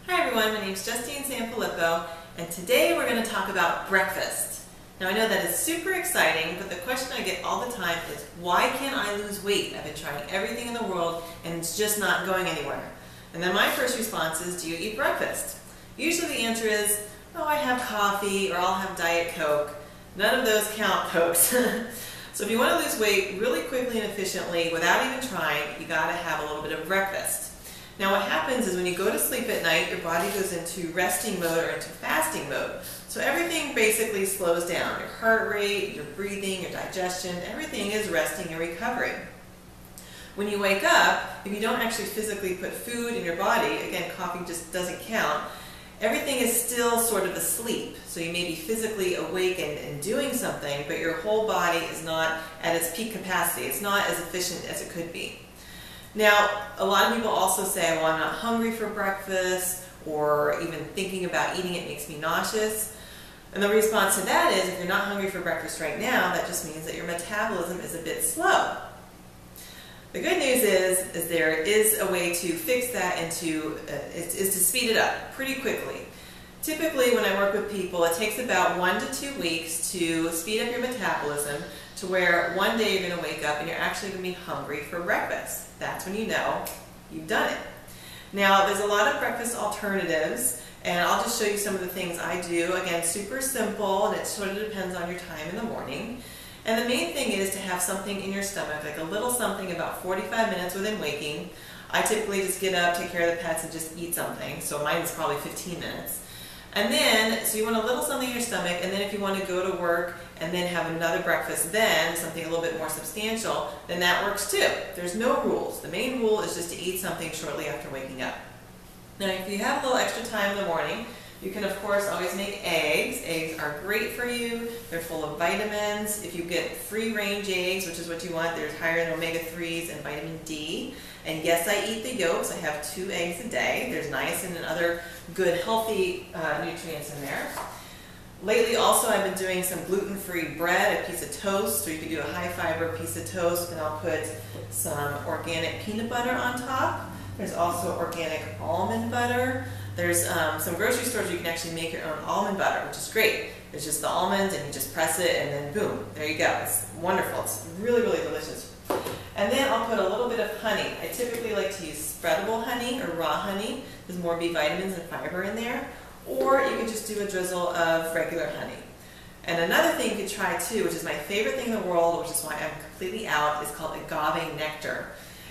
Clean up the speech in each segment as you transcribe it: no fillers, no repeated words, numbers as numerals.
Hi everyone, my name is Justine and today we're going to talk about breakfast. Now I know that is super exciting, but the question I get all the time is, why can't I lose weight? I've been trying everything in the world and it's just not going anywhere. And then my first response is, do you eat breakfast? Usually the answer is, oh, I have coffee or I'll have Diet Coke. None of those count, folks. So if you want to lose weight really quickly and efficiently without even trying, you got to have a little bit of breakfast. Now what happens is when you go to sleep at night, your body goes into resting mode or into fasting mode. So everything basically slows down. Your heart rate, your breathing, your digestion, everything is resting and recovering. When you wake up, if you don't actually physically put food in your body, again, coffee just doesn't count, everything is still sort of asleep. So you may be physically awake and doing something, but your whole body is not at its peak capacity. It's not as efficient as it could be. Now, a lot of people also say, well, I'm not hungry for breakfast, or even thinking about eating it makes me nauseous. And the response to that is, if you're not hungry for breakfast right now, that just means that your metabolism is a bit slow. The good news is there is a way to fix that and is to speed it up pretty quickly. Typically, when I work with people, it takes about 1 to 2 weeks to speed up your metabolism to where one day you're going to wake up and you're actually going to be hungry for breakfast. That's when you know you've done it. Now, there's a lot of breakfast alternatives, and I'll just show you some of the things I do. Again, super simple, and it sort of depends on your time in the morning. And the main thing is to have something in your stomach, like a little something about 45 minutes within waking. I typically just get up, take care of the pets, and just eat something. So mine is probably 15 minutes. And then, so you want a little something in your stomach, and then if you want to go to work and then have another breakfast then, something a little bit more substantial, then that works too. There's no rules. The main rule is just to eat something shortly after waking up. Now, if you have a little extra time in the morning, you can, of course, always make eggs. Eggs are great for you. They're full of vitamins. If you get free-range eggs, which is what you want, there's higher in omega-3s and vitamin D. And yes, I eat the yolks. I have 2 eggs a day. There's niacin and other good, healthy nutrients in there. Lately, also, I've been doing some gluten-free bread, a piece of toast, so you could do a high-fiber piece of toast, and I'll put some organic peanut butter on top. There's also organic almond butter. There's some grocery stores where you can actually make your own almond butter, which is great. It's just the almonds, and you just press it, and then boom, there you go. It's wonderful. It's really, really delicious. And then I'll put a little bit of honey. I typically like to use spreadable honey or raw honey. There's more B vitamins and fiber in there. Or you can just do a drizzle of regular honey. And another thing you could try too, which is my favorite thing in the world, which is why I'm completely out, is called agave nectar.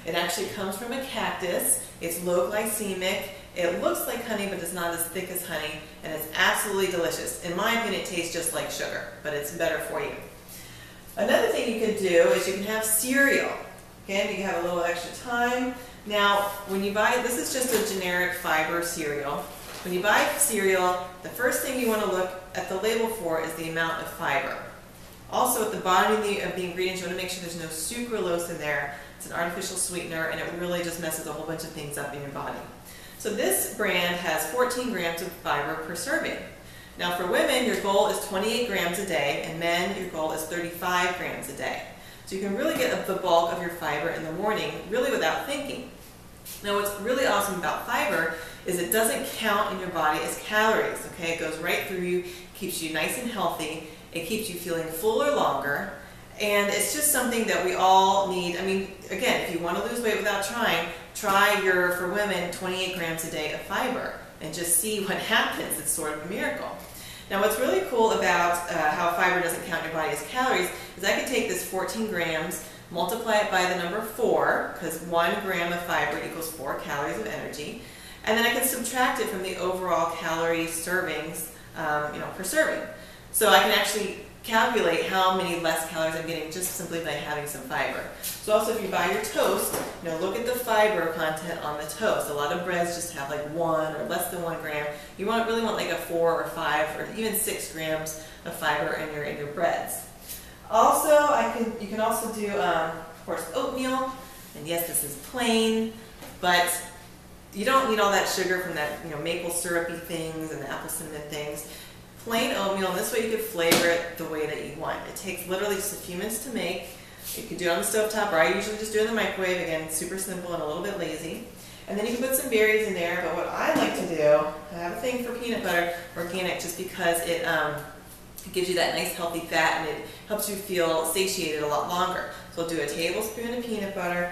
It actually comes from a cactus. It's low glycemic. It looks like honey, but it's not as thick as honey, and it's absolutely delicious. In my opinion, it tastes just like sugar, but it's better for you. Another thing you can do is you can have cereal. Okay, if you have a little extra time. Now, when you buy, this is just a generic fiber cereal. When you buy cereal, the first thing you want to look at the label for is the amount of fiber. Also, at the bottom of the ingredients, you want to make sure there's no sucralose in there. It's an artificial sweetener, and it really just messes a whole bunch of things up in your body. So this brand has 14 grams of fiber per serving. Now for women, your goal is 28 grams a day, and men, your goal is 35 grams a day. So you can really get the bulk of your fiber in the morning, really without thinking. Now what's really awesome about fiber is it doesn't count in your body as calories, okay? It goes right through you, keeps you nice and healthy, it keeps you feeling fuller longer, and it's just something that we all need. I mean, again, if you want to lose weight without trying, try your, for women, 28 grams a day of fiber and just see what happens. It's sort of a miracle. Now what's really cool about how fiber doesn't count in your body as calories is I could take this 14 grams, multiply it by the number 4, because 1 gram of fiber equals 4 calories of energy, and then I can subtract it from the overall calorie servings, per serving. So I can actually calculate how many less calories I'm getting just simply by having some fiber. So also if you buy your toast, look at the fiber content on the toast. A lot of breads just have like 1 or less than 1 gram. You really want like a 4 or 5 or even 6 grams of fiber in your breads. Also, you can also do, of course, oatmeal. And yes, this is plain, but you don't need all that sugar from that maple syrupy things and the apple cinnamon things. Plain oatmeal, and this way you can flavor it the way that you want. It takes literally just a few minutes to make. You can do it on the stovetop, or I usually just do it in the microwave. Again, super simple and a little bit lazy. And then you can put some berries in there, but what I like to do do, I have a thing for peanut butter, organic, just because it gives you that nice healthy fat and it helps you feel satiated a lot longer. So I'll do a tablespoon of peanut butter,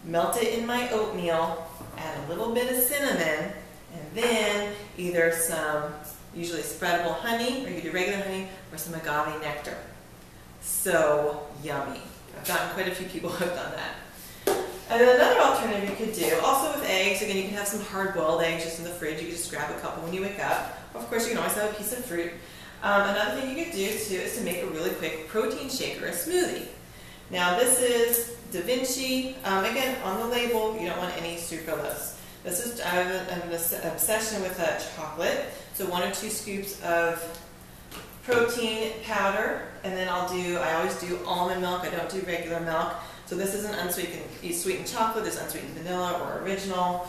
melt it in my oatmeal, add a little bit of cinnamon, and then either some usually spreadable honey, or you do regular honey, or some agave nectar. So yummy. I've gotten quite a few people hooked on that. And then another alternative you could do, also with eggs, again you can have some hard-boiled eggs just in the fridge. You can just grab a couple when you wake up. Of course you can always have a piece of fruit. Another thing you could do too is to make a really quick protein shake or a smoothie. Now this is Da Vinci. Again, on the label you don't want any sucralose. This is, I have an obsession with chocolate, so 1 or 2 scoops of protein powder, and then I always do almond milk. I don't do regular milk. So this isn't unsweetened, sweetened chocolate, there's unsweetened vanilla or original.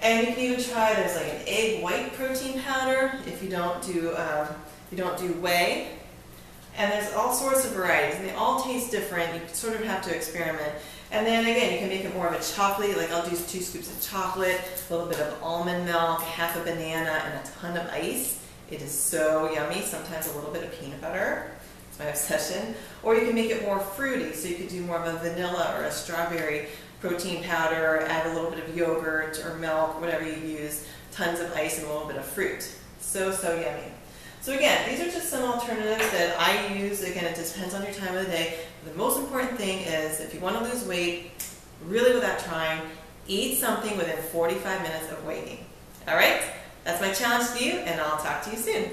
And you can even try, there's like an egg white protein powder if you don't do whey. And there's all sorts of varieties, and they all taste different. You sort of have to experiment. And then again, you can make it more of a chocolate, like I'll do 2 scoops of chocolate, a little bit of almond milk, half a banana, and a ton of ice. It is so yummy, sometimes a little bit of peanut butter. It's my obsession. Or you can make it more fruity, so you could do more of a vanilla or a strawberry protein powder, add a little bit of yogurt or milk, whatever you use, tons of ice and a little bit of fruit. So, so yummy. So again, these are just some alternatives that I use. Again, it just depends on your time of the day. The most important thing is if you want to lose weight, really without trying, eat something within 45 minutes of waiting. All right? That's my challenge to you, and I'll talk to you soon.